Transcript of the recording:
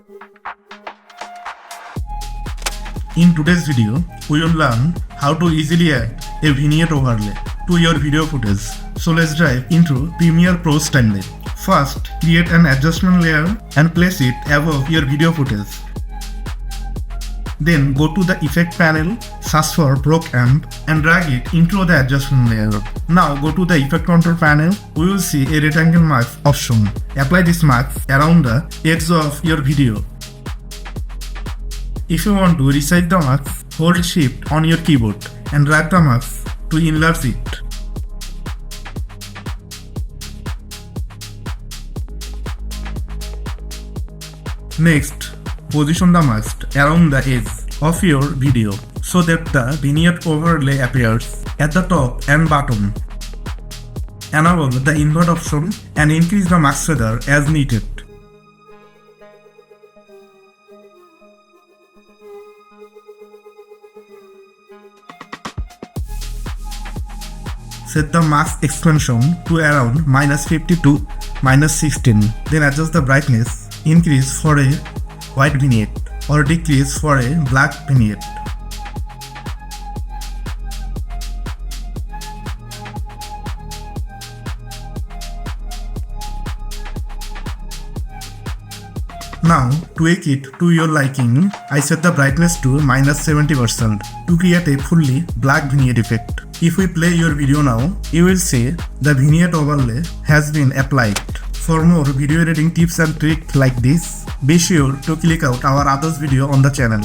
In today's video, we will learn how to easily add a vignette overlay to your video footage. So let's dive into Premiere Pro's timeline. First, create an adjustment layer and place it above your video footage. Then go to the Effect panel, search for Broke Amp and drag it into the adjustment layer. Now go to the Effect Control panel, we will see a rectangle mask option. Apply this mask around the edge of your video. If you want to resize the mask, hold Shift on your keyboard and drag the mask to enlarge it. Next, position the mask around the edge of your video so that the vignette overlay appears at the top and bottom. Enable the invert option and increase the mask feather as needed. Set the mask expansion to around -50 to -16. Then adjust the brightness. Increase for a white vignette or decrease for a black vignette. Now, tweak it to your liking. I set the brightness to -70% to create a fully black vignette effect. If we play your video now, you will see the vignette overlay has been applied. For more video editing tips and tricks like this, be sure to click out our other video on the channel.